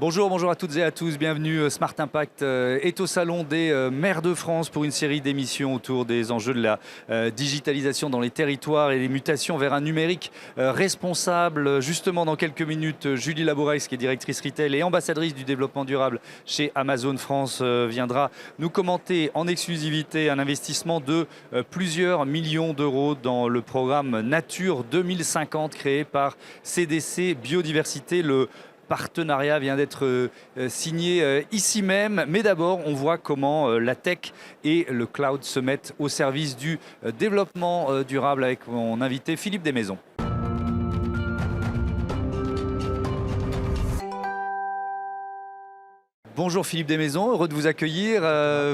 Bonjour à toutes et à tous, bienvenue. Smart Impact est au Salon des maires de France pour une série d'émissions autour des enjeux de la digitalisation dans les territoires et les mutations vers un numérique responsable. Justement, dans quelques minutes, Julie Labourex, qui est directrice retail et ambassadrice du développement durable chez Amazon France, viendra nous commenter en exclusivité un investissement de plusieurs millions d'euros dans le programme Nature 2050 créé par CDC Biodiversité. Le partenariat vient d'être signé ici même. Mais d'abord, on voit comment la tech et le cloud se mettent au service du développement durable avec mon invité Philippe Desmaisons. Bonjour Philippe Desmaisons, heureux de vous accueillir.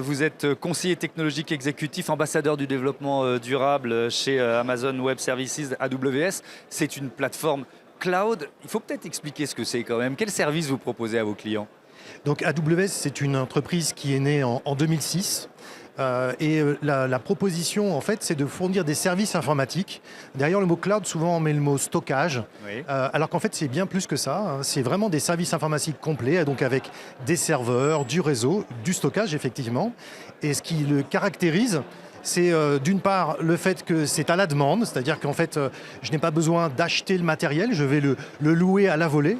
Vous êtes conseiller technologique exécutif, ambassadeur du développement durable chez Amazon Web Services AWS. C'est une plateforme cloud. Il faut peut-être expliquer ce que c'est quand même. Quel service vous proposez à vos clients? Donc AWS, c'est une entreprise qui est née en 2006. La proposition, en fait, c'est de fournir des services informatiques. Derrière le mot cloud, souvent on met le mot stockage, Oui. alors qu'en fait, c'est bien plus que ça, hein. C'est vraiment des services informatiques complets, donc avec des serveurs, du réseau, du stockage, effectivement. Et ce qui le caractérise, c'est d'une part le fait que c'est à la demande, c'est-à-dire qu'en fait, je n'ai pas besoin d'acheter le matériel, je vais le louer à la volée.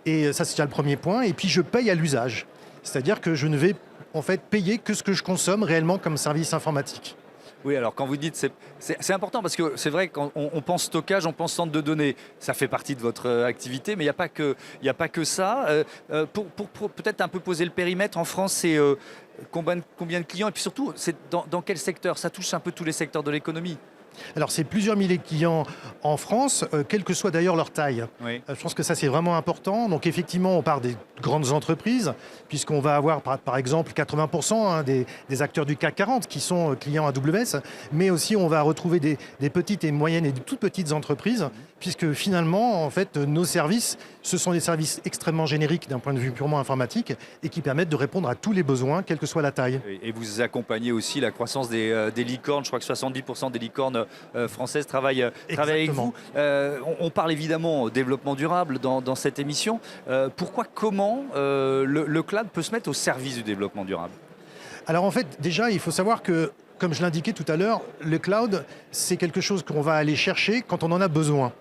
Et ça, c'est déjà le premier point. Et puis, je paye à l'usage. C'est-à-dire que je ne vais en fait payer que ce que je consomme réellement comme service informatique. Oui, alors quand vous dites, c'est important parce que c'est vrai quand on pense stockage, on pense centre de données. Ça fait partie de votre activité, mais il n'y a pas que ça. Pour peut-être un peu poser le périmètre, en France, c'est combien de clients? Et puis surtout, c'est dans quel secteur? Ça touche un peu tous les secteurs de l'économie. Alors, c'est plusieurs milliers de clients en France, quelle que soit d'ailleurs leur taille. Oui. Je pense que ça, c'est vraiment important. Donc, effectivement, on part des grandes entreprises, puisqu'on va avoir, par exemple, 80% des acteurs du CAC 40 qui sont clients AWS, mais aussi on va retrouver des petites et moyennes et des toutes petites entreprises, puisque finalement, en fait, nos services, ce sont des services extrêmement génériques d'un point de vue purement informatique et qui permettent de répondre à tous les besoins, quelle que soit la taille. Et vous accompagnez aussi la croissance des licornes. Je crois que 70% des licornes françaises travaillent avec vous. On parle évidemment développement durable dans cette émission. Comment le cloud peut se mettre au service du développement durable? Alors en fait, déjà, il faut savoir que, comme je l'indiquais tout à l'heure, le cloud, c'est quelque chose qu'on va aller chercher quand on en a besoin.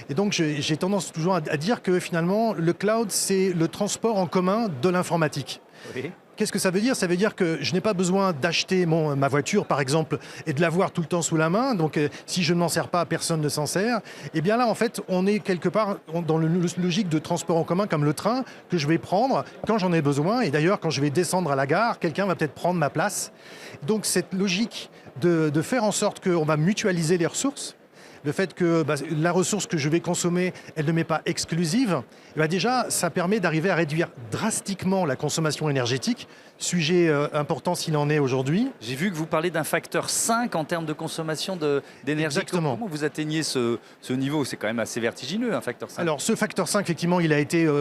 Et donc, j'ai tendance toujours à dire que finalement, le cloud, c'est le transport en commun de l'informatique. Oui. Qu'est-ce que ça veut dire? Ça veut dire que je n'ai pas besoin d'acheter ma voiture, par exemple, et de l'avoir tout le temps sous la main. Donc, si je ne m'en sers pas, personne ne s'en sert. Et bien là, en fait, on est quelque part dans le logique de transport en commun, comme le train, que je vais prendre quand j'en ai besoin. Et d'ailleurs, quand je vais descendre à la gare, quelqu'un va peut-être prendre ma place. Donc, cette logique de faire en sorte qu'on va mutualiser les ressources, le fait que la ressource que je vais consommer, elle ne m'est pas exclusive, déjà, ça permet d'arriver à réduire drastiquement la consommation énergétique, sujet important s'il en est aujourd'hui. J'ai vu que vous parlez d'un facteur 5 en termes de consommation d'énergie. Exactement. Comment vous atteignez ce niveau? C'est quand même assez vertigineux, un facteur 5. Alors, ce facteur 5, effectivement, il a été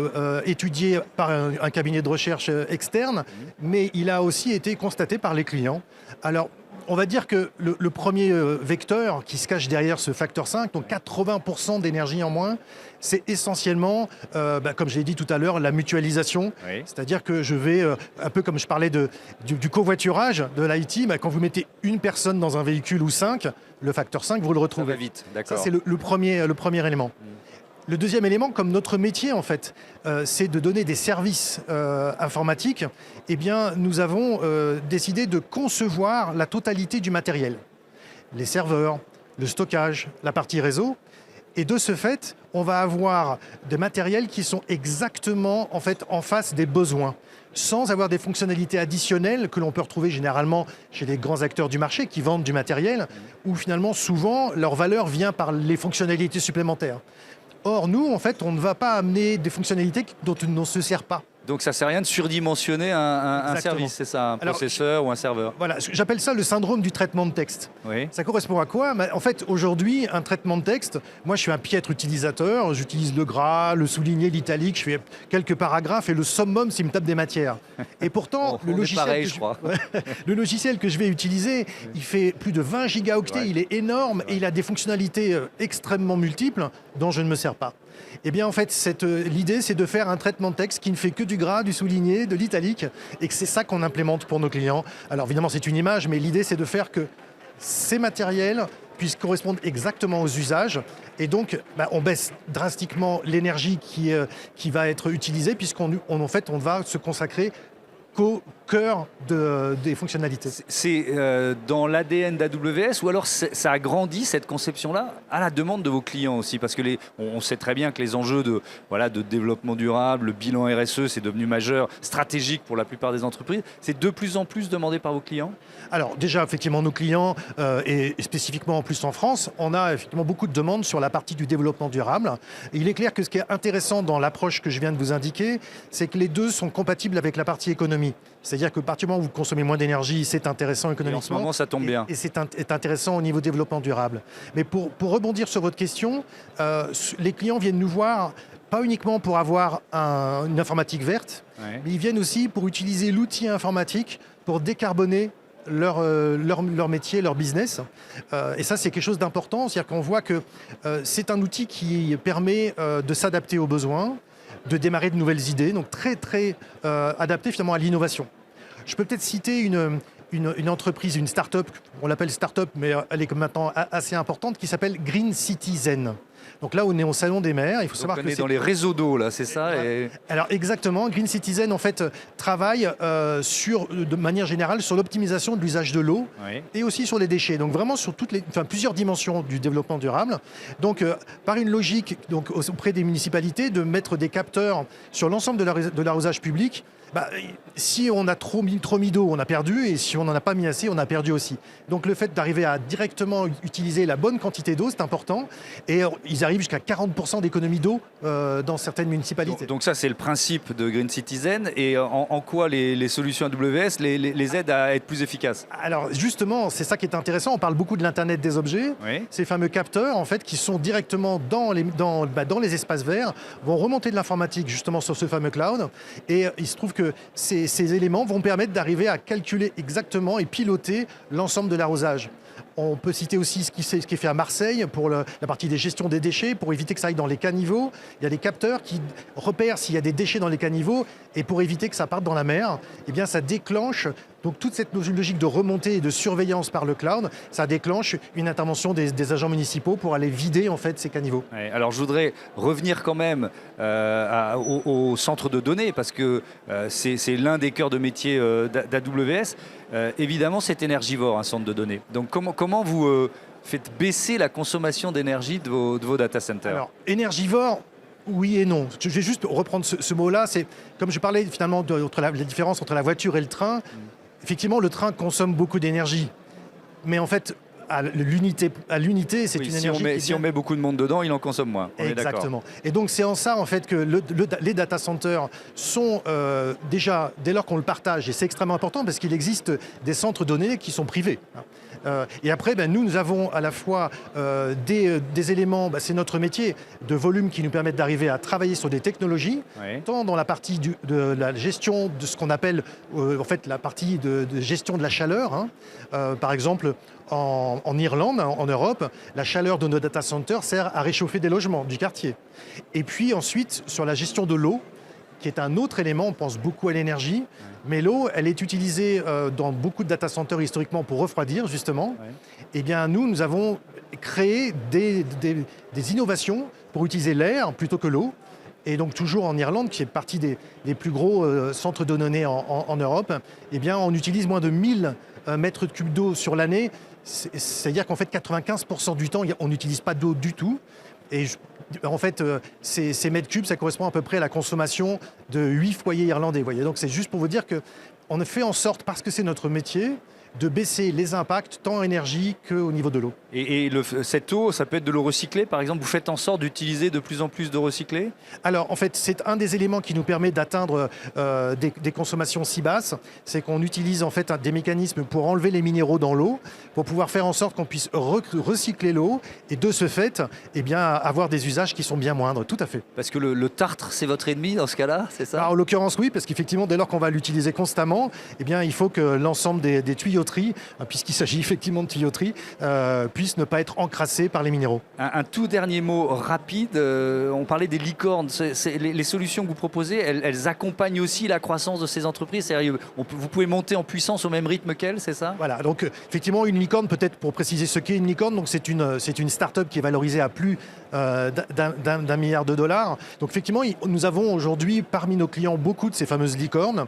étudié par un cabinet de recherche externe, mais il a aussi été constaté par les clients. Alors, on va dire que le premier vecteur qui se cache derrière ce facteur 5, donc 80% d'énergie en moins, c'est essentiellement, comme je l'ai dit tout à l'heure, la mutualisation. Oui. C'est-à-dire que je vais, un peu comme je parlais du covoiturage, de l'IT, quand vous mettez une personne dans un véhicule ou 5, le facteur 5, vous le Ça retrouvez. va vite, d'accord. Ça, c'est le premier élément. Le deuxième élément, comme notre métier en fait, c'est de donner des services informatiques, eh bien nous avons décidé de concevoir la totalité du matériel. Les serveurs, le stockage, la partie réseau. Et de ce fait, on va avoir des matériels qui sont exactement en fait en face des besoins, sans avoir des fonctionnalités additionnelles que l'on peut retrouver généralement chez les grands acteurs du marché qui vendent du matériel, où finalement souvent leur valeur vient par les fonctionnalités supplémentaires. Or, nous, en fait, on ne va pas amener des fonctionnalités dont on ne se sert pas. Donc ça ne sert à rien de surdimensionner un service, c'est ça, un processeur ou un serveur? Voilà, j'appelle ça le syndrome du traitement de texte. Oui. Ça correspond à quoi? En fait, aujourd'hui, un traitement de texte, moi je suis un piètre utilisateur, j'utilise le gras, le souligné, l'italique, je fais quelques paragraphes et le summum s'il me tape des matières. Et pourtant, le logiciel que je vais utiliser, il fait plus de 20 gigaoctets, il est énorme et il a des fonctionnalités extrêmement multiples dont je ne me sers pas. Eh bien, en fait, l'idée, c'est de faire un traitement de texte qui ne fait que du gras, du souligné, de l'italique, et que c'est ça qu'on implémente pour nos clients. Alors, évidemment, c'est une image, mais l'idée, c'est de faire que ces matériels puissent correspondre exactement aux usages. Et donc, on baisse drastiquement l'énergie qui va être utilisée, en fait, on va se consacrer qu'au cœur des fonctionnalités. C'est dans l'ADN d'AWS ou alors ça a grandi cette conception-là à la demande de vos clients aussi? Parce que on sait très bien que les enjeux de développement durable, le bilan RSE, c'est devenu majeur, stratégique pour la plupart des entreprises. C'est de plus en plus demandé par vos clients? Alors déjà, effectivement, nos clients, et spécifiquement en plus en France, on a effectivement beaucoup de demandes sur la partie du développement durable. Et il est clair que ce qui est intéressant dans l'approche que je viens de vous indiquer, c'est que les deux sont compatibles avec la partie économie. C'est-à-dire que à partir du moment où vous consommez moins d'énergie, c'est intéressant économiquement. Et en ce moment, ça tombe bien. Et c'est intéressant au niveau développement durable. Mais pour rebondir sur votre question, les clients viennent nous voir pas uniquement pour avoir une informatique verte, Ouais. mais ils viennent aussi pour utiliser l'outil informatique pour décarboner leur métier, leur business. Et ça, c'est quelque chose d'important. C'est-à-dire qu'on voit que c'est un outil qui permet de s'adapter aux besoins, de démarrer de nouvelles idées, donc très, très adapté finalement à l'innovation. Je peux peut-être citer une entreprise, une start-up, on l'appelle start-up, mais elle est maintenant assez importante, qui s'appelle Green Citizen. Donc là, on est au Salon des maires. Il faut savoir que c'est dans les réseaux d'eau, là, c'est ça? Et... Alors exactement, Green Citizen en fait travaille de manière générale sur l'optimisation de l'usage de l'eau, Oui. et aussi sur les déchets. Donc vraiment sur plusieurs dimensions du développement durable. Donc par une logique auprès des municipalités de mettre des capteurs sur l'ensemble de l'arrosage public. Si on a trop mis d'eau, on a perdu, et si on n'en a pas mis assez, on a perdu aussi. Donc le fait d'arriver à directement utiliser la bonne quantité d'eau, c'est important. Et ils arrivent jusqu'à 40% d'économie d'eau dans certaines municipalités. Donc ça, c'est le principe de Green Citizen. Et en quoi les solutions AWS les aident à être plus efficaces? Alors justement, c'est ça qui est intéressant. On parle beaucoup de l'Internet des objets. Oui. Ces fameux capteurs, en fait, qui sont directement dans les espaces verts, vont remonter de l'informatique justement sur ce fameux cloud. Et il se trouve que ces éléments vont permettre d'arriver à calculer exactement et piloter l'ensemble de l'arrosage. On peut citer aussi ce qui est fait à Marseille pour la partie des gestions des déchets, pour éviter que ça aille dans les caniveaux. Il y a des capteurs qui repèrent s'il y a des déchets dans les caniveaux, et pour éviter que ça parte dans la mer, eh bien ça déclenche donc toute cette logique de remontée et de surveillance par le cloud. Ça déclenche une intervention des agents municipaux pour aller vider en fait ces caniveaux. Ouais, alors je voudrais revenir quand même au centre de données, parce que c'est l'un des cœurs de métier d'AWS. Évidemment, c'est énergivore, un centre de données. Donc comment vous faites baisser la consommation d'énergie de vos data centers? Alors, énergivore, oui et non. Je vais juste reprendre ce mot-là. C'est comme je parlais finalement de la différence entre la voiture et le train. Effectivement, le train consomme beaucoup d'énergie. Mais en fait, à l'unité, c'est une énergie si on met beaucoup de monde dedans, il en consomme moins. On est d'accord. Exactement. Et donc c'est en ça en fait que les data centers sont déjà, dès lors qu'on le partage, et c'est extrêmement important parce qu'il existe des centres de données qui sont privés. Et après, nous avons à la fois des éléments, c'est notre métier, de volume qui nous permettent d'arriver à travailler sur des technologies, Oui. tant dans la partie de la gestion de ce qu'on appelle en fait la partie de gestion de la chaleur. Par exemple, en Irlande, en Europe, la chaleur de nos data centers sert à réchauffer des logements du quartier. Et puis ensuite, sur la gestion de l'eau, qui est un autre élément, on pense beaucoup à l'énergie, mais l'eau, elle est utilisée dans beaucoup de data centers historiquement pour refroidir, justement. Ouais. Eh bien, nous avons créé des innovations pour utiliser l'air plutôt que l'eau. Et donc, toujours en Irlande, qui est partie des plus gros centres de données en Europe, eh bien, on utilise moins de 1000 mètres cubes d'eau sur l'année. C'est-à-dire qu'en fait, 95% du temps, on n'utilise pas d'eau du tout. Et en fait, ces mètres cubes, ça correspond à peu près à la consommation de 8 foyers irlandais. Voyez. Donc c'est juste pour vous dire qu'on a fait en sorte, parce que c'est notre métier, de baisser les impacts tant en énergie qu'au niveau de l'eau. Et cette eau, ça peut être de l'eau recyclée, par exemple? Vous faites en sorte d'utiliser de plus en plus d'eau recyclée? Alors, en fait, c'est un des éléments qui nous permet d'atteindre des consommations si basses. C'est qu'on utilise en fait des mécanismes pour enlever les minéraux dans l'eau, pour pouvoir faire en sorte qu'on puisse recycler l'eau et de ce fait, eh bien, avoir des usages qui sont bien moindres. Tout à fait. Parce que le tartre, c'est votre ennemi dans ce cas-là, c'est ça? Alors, en l'occurrence, oui, parce qu'effectivement, dès lors qu'on va l'utiliser constamment, eh bien, il faut que l'ensemble des tuyauteries tuyauterie, puisqu'il s'agit effectivement de tuyauterie, puissent ne pas être encrassées par les minéraux. Un tout dernier mot rapide, on parlait des licornes. Les solutions que vous proposez, elles accompagnent aussi la croissance de ces entreprises. Vous pouvez monter en puissance au même rythme qu'elles, c'est ça? Voilà, donc effectivement une licorne, peut-être pour préciser ce qu'est une licorne, donc c'est une start-up qui est valorisée à plus d'1 milliard de dollars. Donc effectivement, nous avons aujourd'hui parmi nos clients beaucoup de ces fameuses licornes,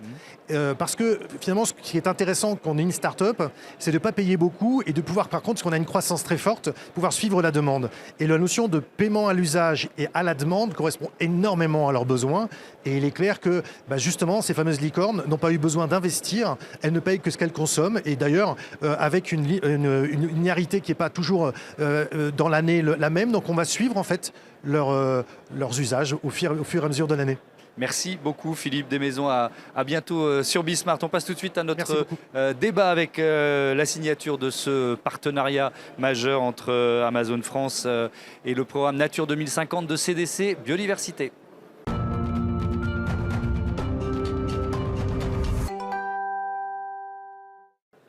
parce que finalement ce qui est intéressant quand on est une start-up, c'est de ne pas payer beaucoup et de pouvoir, par contre, parce qu'on a une croissance très forte, pouvoir suivre la demande. Et la notion de paiement à l'usage et à la demande correspond énormément à leurs besoins. Et il est clair que justement ces fameuses licornes n'ont pas eu besoin d'investir, elles ne payent que ce qu'elles consomment. Et d'ailleurs, avec une linéarité qui n'est pas toujours dans l'année la même, donc on va suivre en fait leurs usages au fur et à mesure de l'année. Merci beaucoup Philippe Desmaisons, à bientôt sur Bismart. On passe tout de suite à notre débat avec la signature de ce partenariat majeur entre Amazon France et le programme Nature 2050 de CDC Biodiversité.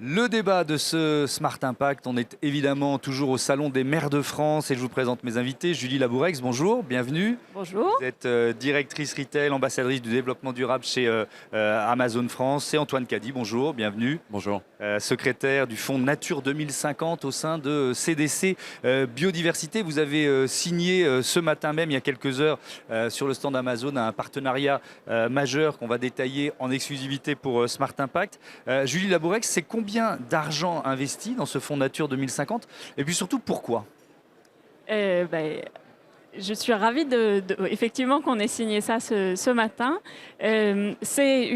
Le débat de ce Smart Impact, on est évidemment toujours au Salon des maires de France et je vous présente mes invités. Julie Labourex, bonjour, bienvenue. Bonjour. Vous êtes directrice retail, ambassadrice du développement durable chez Amazon France. Et Antoine Cady, bonjour, bienvenue. Bonjour. Secrétaire du Fonds Nature 2050 au sein de CDC Biodiversité. Vous avez signé ce matin même, il y a quelques heures, sur le stand Amazon, un partenariat majeur qu'on va détailler en exclusivité pour Smart Impact. Julie Labourex, c'est combien d'argent investi dans ce fonds Nature 2050 et puis surtout pourquoi? Je suis ravie effectivement qu'on ait signé ça ce matin. C'est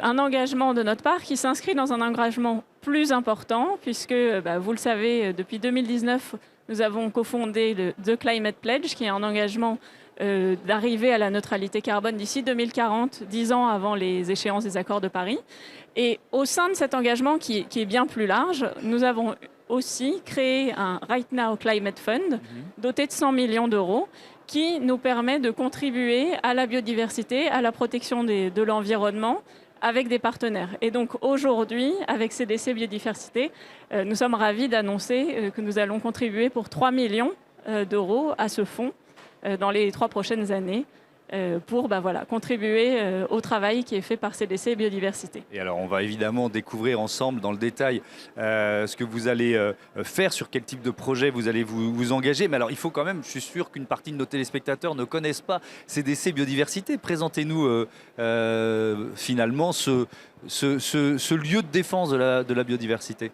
un engagement de notre part qui s'inscrit dans un engagement plus important puisque, vous le savez, depuis 2019, nous avons cofondé le The Climate Pledge qui est un engagement d'arriver à la neutralité carbone d'ici 2040, 10 ans avant les échéances des accords de Paris. Et au sein de cet engagement qui est bien plus large, nous avons aussi créé un Right Now Climate Fund doté de 100 millions d'euros qui nous permet de contribuer à la biodiversité, à la protection de l'environnement avec des partenaires. Et donc aujourd'hui, avec CDC Biodiversité, nous sommes ravis d'annoncer que nous allons contribuer pour 3 millions d'euros à ce fonds dans les 3 prochaines années pour contribuer au travail qui est fait par CDC Biodiversité. Et alors on va évidemment découvrir ensemble dans le détail ce que vous allez faire, sur quel type de projet vous allez vous engager. Mais alors il faut quand même, je suis sûr qu'une partie de nos téléspectateurs ne connaissent pas CDC Biodiversité. Présentez-nous finalement ce lieu de défense de la biodiversité.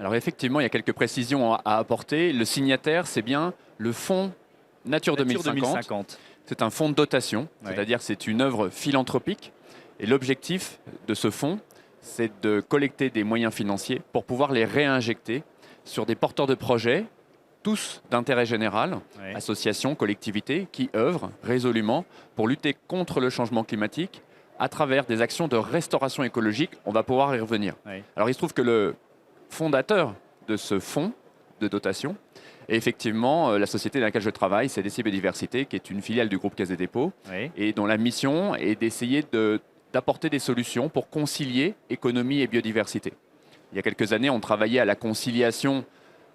Alors effectivement, il y a quelques précisions à apporter. Le signataire, c'est bien le fonds Nature 2050. C'est un fonds de dotation, c'est-à-dire c'est une œuvre philanthropique. Et l'objectif de ce fonds, c'est de collecter des moyens financiers pour pouvoir les réinjecter sur des porteurs de projets, tous d'intérêt général, associations, collectivités, qui œuvrent résolument pour lutter contre le changement climatique à travers des actions de restauration écologique. On va pouvoir y revenir. Alors il se trouve que le fondateur de ce fonds de dotation, et effectivement, la société dans laquelle je travaille, c'est CDC Biodiversité, qui est une filiale du groupe Caisse des Dépôts, et dont la mission est d'essayer d'apporter des solutions pour concilier économie et biodiversité. Il y a quelques années, on travaillait à la conciliation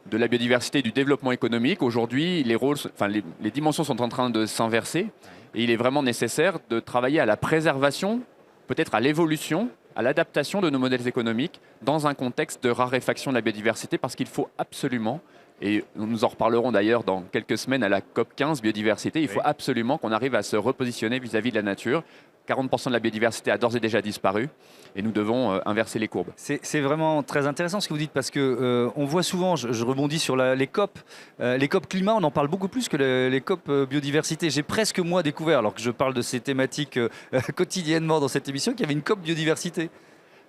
de la biodiversité et du développement économique. Aujourd'hui, les dimensions sont en train de s'inverser, et il est vraiment nécessaire de travailler à la préservation, peut-être à l'évolution, à l'adaptation de nos modèles économiques dans un contexte de raréfaction de la biodiversité, parce qu'il faut absolument, et nous en reparlerons d'ailleurs dans quelques semaines à la COP15 biodiversité, il faut absolument qu'on arrive à se repositionner vis-à-vis de la nature. 40% de la biodiversité a d'ores et déjà disparu et nous devons inverser les courbes. C'est vraiment très intéressant ce que vous dites parce que on voit souvent, je rebondis sur les COP climat, on en parle beaucoup plus que les COP biodiversité. J'ai presque moi découvert, alors que je parle de ces thématiques quotidiennement dans cette émission, qu'il y avait une COP biodiversité.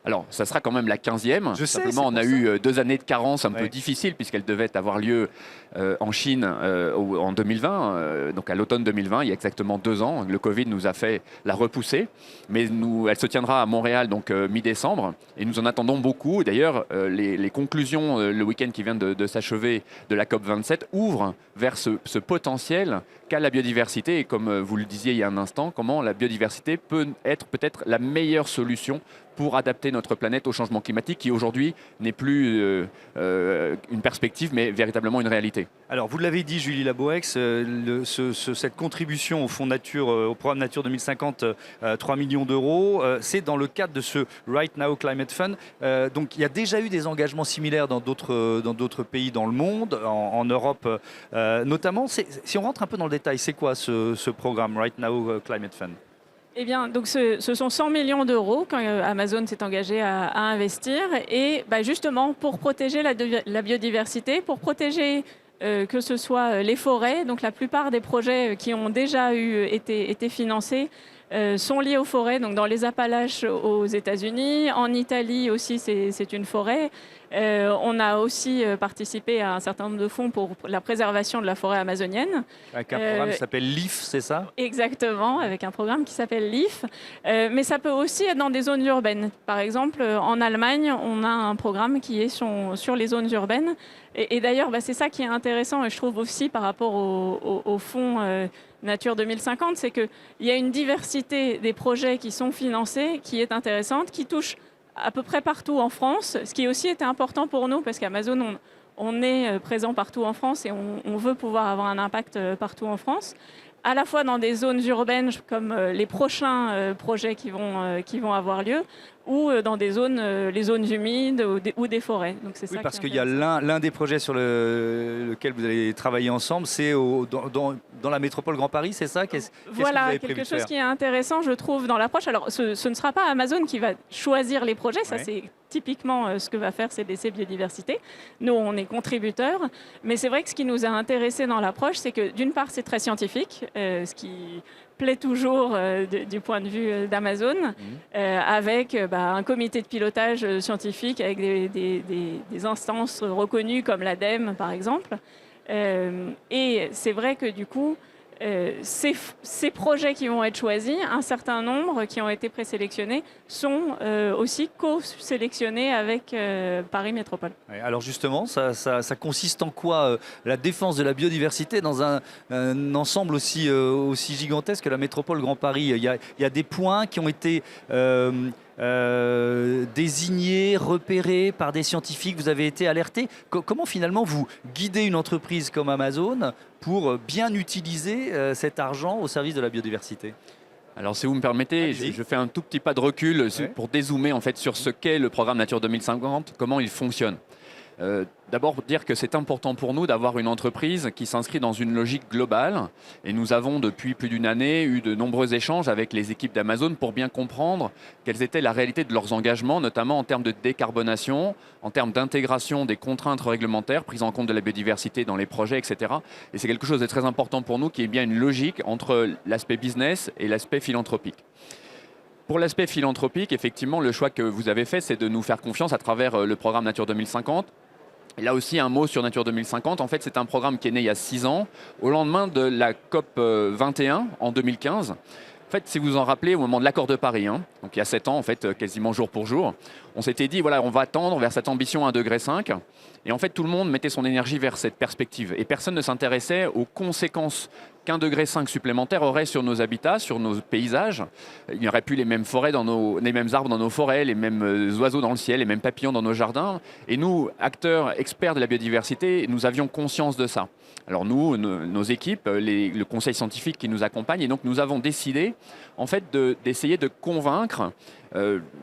Alors, ça sera quand même la 15e. Je sais, simplement, on a eu 2 années de carence un peu difficiles puisqu'elle devait avoir lieu en Chine en 2020, donc à l'automne 2020, il y a exactement 2 ans. Le Covid nous a fait la repousser, mais elle se tiendra à Montréal donc mi-décembre et nous en attendons beaucoup. D'ailleurs, les conclusions le week-end qui vient de s'achever de la COP27 ouvrent vers ce potentiel qu'a la biodiversité et comme vous le disiez il y a un instant, comment la biodiversité peut être peut-être la meilleure solution pour adapter notre planète au changement climatique qui aujourd'hui n'est plus une perspective mais véritablement une réalité. Alors vous l'avez dit Julie Laboex, cette contribution au Fonds Nature, au programme Nature 2050, 3 millions d'euros, c'est dans le cadre de ce Right Now Climate Fund. Donc il y a déjà eu des engagements similaires dans d'autres pays dans le monde, en Europe notamment. Si on rentre un peu dans le détail, c'est quoi ce programme Right Now Climate Fund ? Eh bien, donc ce sont 100 millions d'euros quand Amazon s'est engagé à investir. Et justement, pour protéger la biodiversité, pour protéger que ce soit les forêts. Donc la plupart des projets qui ont déjà été financés sont liés aux forêts. Donc dans les Appalaches aux États-Unis, en Italie aussi c'est une forêt. On a aussi participé à un certain nombre de fonds pour la préservation de la forêt amazonienne. Avec un programme qui s'appelle LEAF, c'est ça ? Exactement, avec un programme qui s'appelle LEAF. Mais ça peut aussi être dans des zones urbaines. Par exemple, en Allemagne, on a un programme qui est sur les zones urbaines. Et d'ailleurs, c'est ça qui est intéressant, et je trouve aussi par rapport au fonds Nature 2050, c'est qu'il y a une diversité des projets qui sont financés, qui est intéressante, qui touche à peu près partout en France, ce qui aussi était important pour nous, parce qu'Amazon, on est présent partout en France et on veut pouvoir avoir un impact partout en France, à la fois dans des zones urbaines comme les prochains projets qui vont avoir lieu, ou dans les zones humides ou des forêts. Donc c'est oui, ça parce qu'il y a l'un des projets sur lequel vous allez travailler ensemble, c'est dans la métropole Grand Paris, c'est ça ? Voilà, quelque chose qui est intéressant, je trouve, dans l'approche. Alors, ce ne sera pas Amazon qui va choisir les projets, ça c'est typiquement ce que va faire CDC Biodiversité. Nous, on est contributeurs, mais c'est vrai que ce qui nous a intéressés dans l'approche, c'est que d'une part, c'est très scientifique, ce qui plaît toujours du point de vue d'Amazon, avec un comité de pilotage scientifique, avec des instances reconnues comme l'ADEME, par exemple. Et c'est vrai que du coup, ces projets qui vont être choisis, un certain nombre qui ont été présélectionnés, sont aussi co-sélectionnés avec Paris Métropole. Alors justement, ça consiste en quoi la défense de la biodiversité dans un ensemble aussi gigantesque que la métropole Grand Paris ? Il y a des points qui ont été désignés, repérés par des scientifiques, vous avez été alertés. Comment finalement vous guidez une entreprise comme Amazon pour bien utiliser cet argent au service de la biodiversité ? Alors si vous me permettez, je fais un tout petit pas de recul pour dézoomer en fait sur ce qu'est le programme Nature 2050, comment il fonctionne. D'abord dire que c'est important pour nous d'avoir une entreprise qui s'inscrit dans une logique globale, et nous avons depuis plus d'une année eu de nombreux échanges avec les équipes d'Amazon pour bien comprendre quelles étaient la réalité de leurs engagements, notamment en termes de décarbonation, en termes d'intégration des contraintes réglementaires, prise en compte de la biodiversité dans les projets, etc. Et c'est quelque chose de très important pour nous, qui est bien une logique entre l'aspect business et l'aspect philanthropique. Pour l'aspect philanthropique, effectivement, le choix que vous avez fait, c'est de nous faire confiance à travers le programme Nature 2050. Et là aussi, un mot sur Nature 2050. En fait, c'est un programme qui est né il y a 6 ans, au lendemain de la COP 21 en 2015. En fait, si vous vous en rappelez, au moment de l'accord de Paris, donc il y a 7 ans, en fait, quasiment jour pour jour, on s'était dit, voilà, on va tendre vers cette ambition 1,5 degré. Et en fait, tout le monde mettait son énergie vers cette perspective. Et personne ne s'intéressait aux conséquences qu'1,5 degré supplémentaire aurait sur nos habitats, sur nos paysages. Il n'y aurait plus les mêmes forêts, les mêmes arbres dans nos forêts, les mêmes oiseaux dans le ciel, les mêmes papillons dans nos jardins. Et nous, acteurs experts de la biodiversité, nous avions conscience de ça. Alors nous, nos équipes, le conseil scientifique qui nous accompagne, et donc nous avons décidé en fait d'essayer de convaincre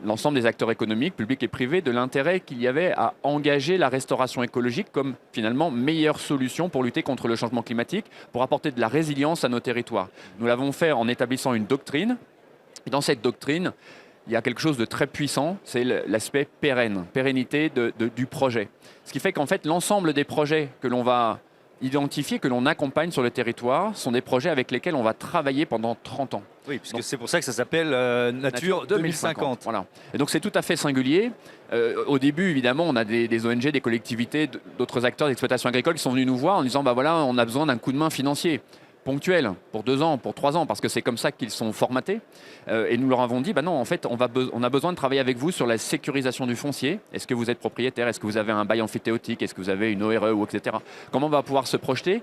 l'ensemble des acteurs économiques, publics et privés, de l'intérêt qu'il y avait à engager la restauration écologique comme finalement meilleure solution pour lutter contre le changement climatique, pour apporter de la résilience à nos territoires. Nous l'avons fait en établissant une doctrine. Et dans cette doctrine, il y a quelque chose de très puissant, c'est l'aspect pérennité du projet. Ce qui fait qu'en fait, l'ensemble des projets que l'on va identifier, que l'on accompagne sur le territoire, sont des projets avec lesquels on va travailler pendant 30 ans. Oui, puisque c'est pour ça que ça s'appelle Nature 2050. Voilà. Et donc c'est tout à fait singulier. Au début, évidemment, on a des ONG, des collectivités, d'autres acteurs d'exploitation agricole qui sont venus nous voir en disant, voilà, on a besoin d'un coup de main financier ponctuel, pour 2 ans, pour 3 ans, parce que c'est comme ça qu'ils sont formatés. Et nous leur avons dit, non, en fait, on a besoin de travailler avec vous sur la sécurisation du foncier. Est-ce que vous êtes propriétaire ? Est-ce que vous avez un bail amphithéotique ? Est-ce que vous avez une ORE, etc. Comment on va pouvoir se projeter ?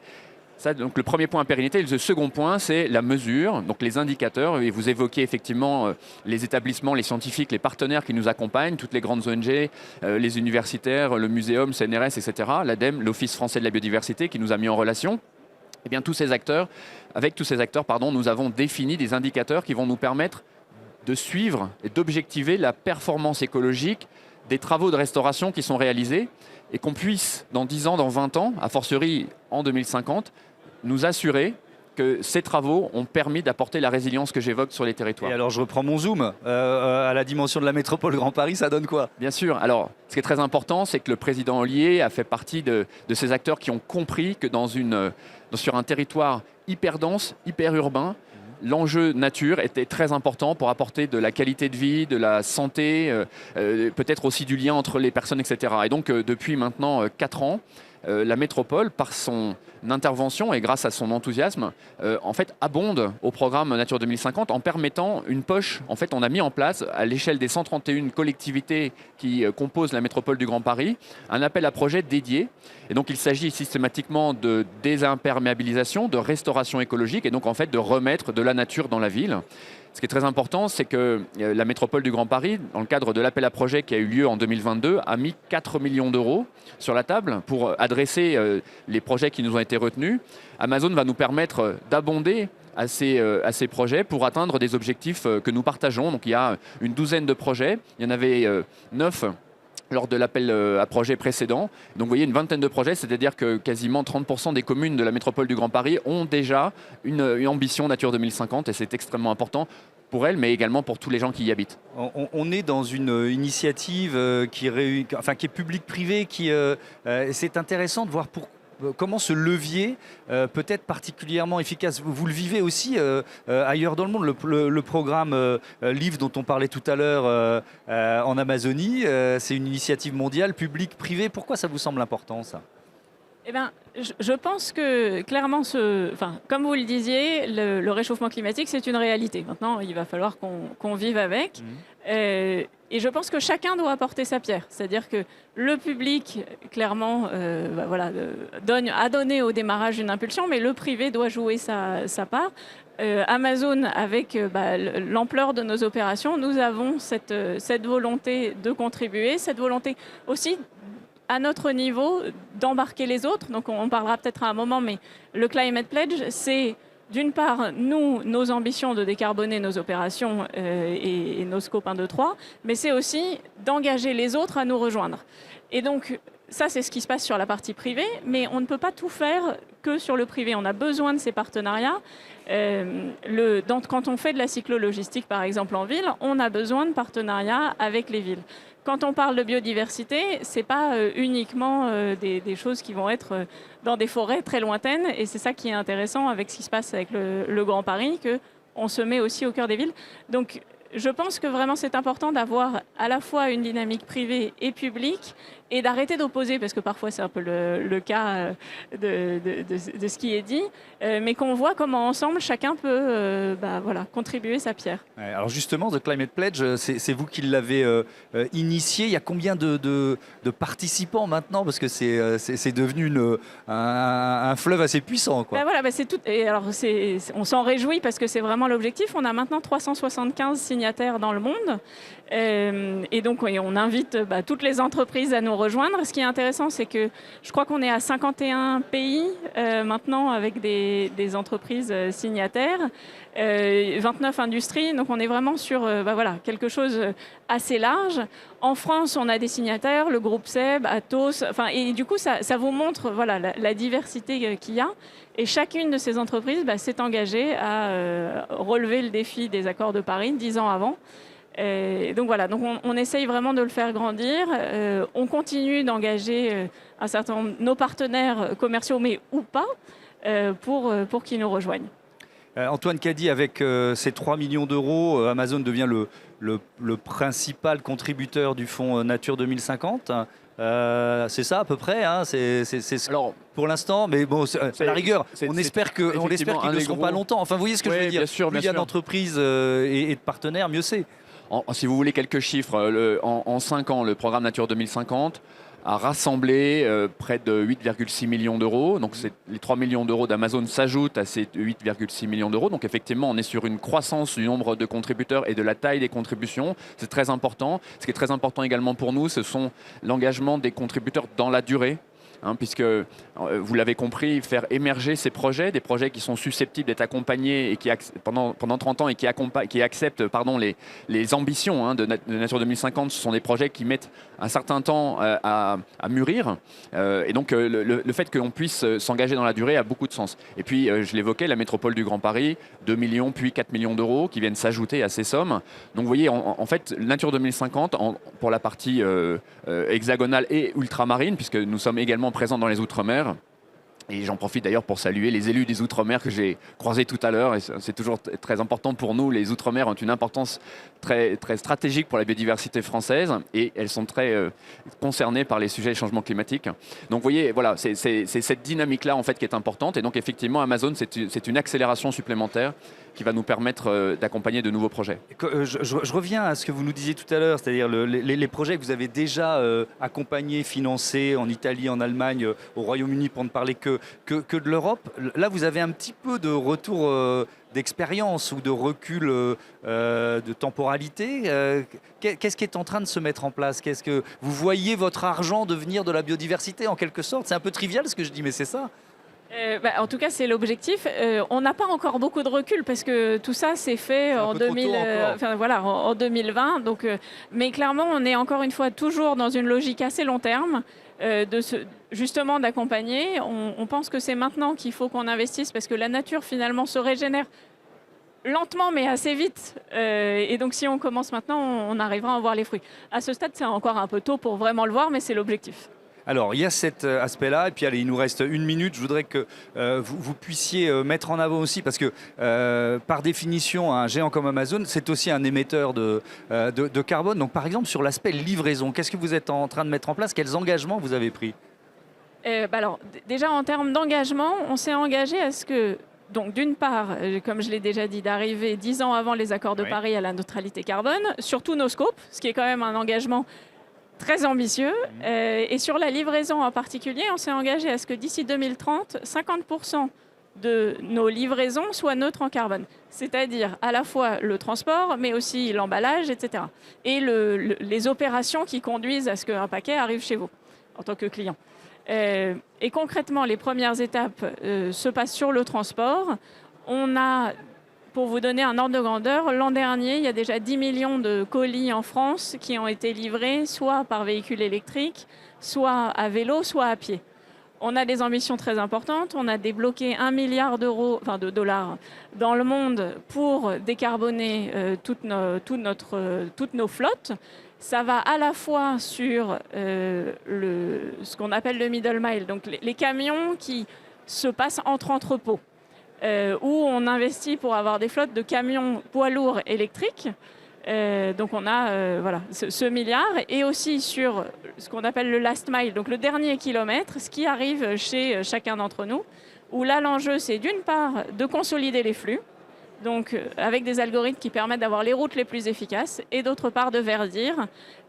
Ça, donc le premier point, pérennité. Le second point, c'est la mesure, donc les indicateurs. Et vous évoquez effectivement les établissements, les scientifiques, les partenaires qui nous accompagnent, toutes les grandes ONG, les universitaires, le muséum, CNRS, etc., l'ADEME, l'Office français de la biodiversité qui nous a mis en relation. Eh bien, avec tous ces acteurs, nous avons défini des indicateurs qui vont nous permettre de suivre et d'objectiver la performance écologique des travaux de restauration qui sont réalisés et qu'on puisse, dans 10 ans, dans 20 ans, a fortiori en 2050, nous assurer que ces travaux ont permis d'apporter la résilience que j'évoque sur les territoires. Et alors je reprends mon zoom, à la dimension de la métropole Grand Paris, ça donne quoi? Bien sûr. Alors, ce qui est très important, c'est que le président Ollier a fait partie de ces acteurs qui ont compris que sur un territoire hyper dense, hyper urbain, l'enjeu nature était très important pour apporter de la qualité de vie, de la santé, peut-être aussi du lien entre les personnes, etc. Et donc, depuis maintenant 4 ans, la métropole, par son intervention et grâce à son enthousiasme, en fait, abonde au programme Nature 2050 en permettant une poche. En fait, on a mis en place, à l'échelle des 131 collectivités qui composent la métropole du Grand Paris, un appel à projet dédié. Et donc, il s'agit systématiquement de désimperméabilisation, de restauration écologique et donc, en fait, de remettre de la nature dans la ville. Ce qui est très important, c'est que la métropole du Grand Paris, dans le cadre de l'appel à projet qui a eu lieu en 2022, a mis 4 millions d'euros sur la table pour adresser les projets qui nous ont été retenus. Amazon va nous permettre d'abonder à ces projets pour atteindre des objectifs que nous partageons. Donc il y a une douzaine de projets, il y en avait 9 lors de l'appel à projet précédent. Donc vous voyez une vingtaine de projets, c'est-à-dire que quasiment 30% des communes de la métropole du Grand Paris ont déjà une ambition Nature 2050 et c'est extrêmement important pour elles, mais également pour tous les gens qui y habitent. On est dans une initiative qui est publique-privée, c'est intéressant de voir comment ce levier peut être particulièrement efficace. Vous le vivez aussi ailleurs dans le monde. Le programme LIVE dont on parlait tout à l'heure en Amazonie, c'est une initiative mondiale, publique-privée. Pourquoi ça vous semble important, ça ? Eh bien, je pense que clairement, comme vous le disiez, le réchauffement climatique, c'est une réalité. Maintenant, il va falloir qu'on vive avec. Et je pense que chacun doit apporter sa pierre. C'est-à-dire que le public, clairement, a donné au démarrage une impulsion, mais le privé doit jouer sa part. Amazon, avec l'ampleur de nos opérations, nous avons cette volonté de contribuer, cette volonté aussi à notre niveau, d'embarquer les autres. Donc on parlera peut-être à un moment, mais le Climate Pledge, c'est d'une part, nos ambitions de décarboner nos opérations et nos scopes 1, 2, 3, mais c'est aussi d'engager les autres à nous rejoindre. Et donc, ça, c'est ce qui se passe sur la partie privée, mais on ne peut pas tout faire que sur le privé. On a besoin de ces partenariats. Quand on fait de la cyclo-logistique, par exemple, en ville, on a besoin de partenariats avec les villes. Quand on parle de biodiversité, ce n'est pas uniquement des choses qui vont être dans des forêts très lointaines. Et c'est ça qui est intéressant avec ce qui se passe avec le Grand Paris, qu'on se met aussi au cœur des villes. Donc, je pense que vraiment c'est important d'avoir à la fois une dynamique privée et publique et d'arrêter d'opposer, parce que parfois c'est un peu le cas de ce qui est dit, mais qu'on voit comment ensemble chacun peut contribuer sa pierre. Alors justement, The Climate Pledge, c'est vous qui l'avez initié. Il y a combien de participants maintenant? Parce que c'est devenu un fleuve assez puissant, quoi. C'est tout. Et alors on s'en réjouit parce que c'est vraiment l'objectif. On a maintenant 375 signataires dans le monde. Et donc on invite toutes les entreprises à nous rejoindre. Ce qui est intéressant, c'est que je crois qu'on est à 51 pays maintenant avec des entreprises signataires, 29 industries. Donc on est vraiment sur quelque chose assez large. En France, on a des signataires, le groupe SEB, Atos. Et du coup, ça vous montre la diversité qu'il y a. Et chacune de ces entreprises s'est engagée à relever le défi des accords de Paris 10 ans avant. Donc on essaye vraiment de le faire grandir. On continue d'engager un certain nombre de nos partenaires commerciaux, mais ou pas, pour qu'ils nous rejoignent. Antoine Cady, avec ces 3 millions d'euros, Amazon devient le principal contributeur du fonds Nature 2050. C'est ça à peu près, hein, alors, pour l'instant, mais bon, à la rigueur, on espère qu'ils ne le seront pas longtemps. Enfin, vous voyez ce que je veux dire. Plus il y a d'entreprises et de partenaires, mieux c'est. Si vous voulez quelques chiffres, en 5 ans, le programme Nature 2050 rassemblé près de 8,6 millions d'euros. Donc les 3 millions d'euros d'Amazon s'ajoutent à ces 8,6 millions d'euros. Donc effectivement, on est sur une croissance du nombre de contributeurs et de la taille des contributions. C'est très important. Ce qui est très important également pour nous, ce sont l'engagement des contributeurs dans la durée. Puisque, vous l'avez compris, faire émerger ces projets, des projets qui sont susceptibles d'être accompagnés et qui pendant 30 ans et qui acceptent les ambitions de Nature 2050, ce sont des projets qui mettent un certain temps à mûrir. Et donc, le fait qu'on puisse s'engager dans la durée a beaucoup de sens. Et puis, je l'évoquais, la métropole du Grand Paris, 2 millions puis 4 millions d'euros qui viennent s'ajouter à ces sommes. Donc, vous voyez, en fait, Nature 2050, pour la partie hexagonale et ultramarine, puisque nous sommes également présents dans les Outre-mer. Et j'en profite d'ailleurs pour saluer les élus des Outre-mer que j'ai croisés tout à l'heure. Et c'est toujours très important pour nous. Les Outre-mer ont une importance très, très stratégique pour la biodiversité française et elles sont très concernées par les sujets des changements climatiques. Donc vous voyez, voilà, c'est cette dynamique-là en fait qui est importante. Et donc effectivement, Amazon, c'est une accélération supplémentaire qui va nous permettre d'accompagner de nouveaux projets. Je reviens à ce que vous nous disiez tout à l'heure, c'est-à-dire les projets que vous avez déjà accompagnés, financés en Italie, en Allemagne, au Royaume-Uni, pour ne parler que de l'Europe. Là, vous avez un petit peu de retour d'expérience ou de recul de temporalité. Qu'est-ce qui est en train de se mettre en place? Qu'est-ce que vous voyez votre argent devenir de la biodiversité en quelque sorte? C'est un peu trivial ce que je dis, mais c'est ça. En tout cas, c'est l'objectif. On n'a pas encore beaucoup de recul parce que tout ça s'est fait en 2020. Donc, mais clairement, on est encore une fois toujours dans une logique assez long terme justement d'accompagner. On pense que c'est maintenant qu'il faut qu'on investisse parce que la nature finalement se régénère lentement mais assez vite. Et donc si on commence maintenant, on arrivera à en voir les fruits. À ce stade, c'est encore un peu tôt pour vraiment le voir, mais c'est l'objectif. Alors, il y a cet aspect-là, et puis allez, il nous reste 1 minute. Je voudrais que vous puissiez mettre en avant aussi, parce que par définition, un géant comme Amazon, c'est aussi un émetteur de carbone. Donc, par exemple, sur l'aspect livraison, qu'est-ce que vous êtes en train de mettre en place? Quels engagements vous avez pris? Alors, déjà, en termes d'engagement, on s'est engagé à ce que, donc d'une part, comme je l'ai déjà dit, d'arriver 10 ans avant les accords de Paris à la neutralité carbone, sur tous nos scopes, ce qui est quand même un engagement très ambitieux. Et sur la livraison en particulier, on s'est engagé à ce que d'ici 2030, 50% de nos livraisons soient neutres en carbone. C'est-à-dire à la fois le transport, mais aussi l'emballage, etc. Et les opérations qui conduisent à ce qu'un paquet arrive chez vous en tant que client. Et concrètement, les premières étapes se passent sur le transport. On a, pour vous donner un ordre de grandeur, l'an dernier, il y a déjà 10 millions de colis en France qui ont été livrés soit par véhicule électrique, soit à vélo, soit à pied. On a des ambitions très importantes. On a débloqué 1 milliard d'euros, enfin de dollars, dans le monde pour décarboner toutes nos flottes. Ça va à la fois sur ce qu'on appelle le middle mile, donc les camions qui se passent entre entrepôts. Où on investit pour avoir des flottes de camions poids lourds électriques. Donc on a ce milliard, et aussi sur ce qu'on appelle le last mile, donc le dernier kilomètre, ce qui arrive chez chacun d'entre nous, où là l'enjeu c'est d'une part de consolider les flux, donc avec des algorithmes qui permettent d'avoir les routes les plus efficaces, et d'autre part de verdir.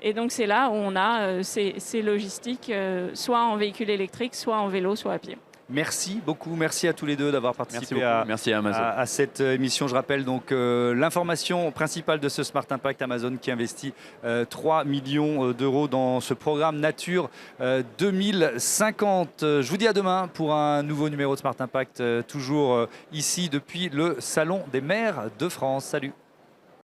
Et donc c'est là où on a ces logistiques, soit en véhicule électrique, soit en vélo, soit à pied. Merci beaucoup, merci à tous les deux d'avoir participé merci à cette émission. Je rappelle donc l'information principale de ce Smart Impact, Amazon qui investit 3 millions d'euros dans ce programme Nature 2050. Je vous dis à demain pour un nouveau numéro de Smart Impact, toujours ici depuis le Salon des maires de France. Salut.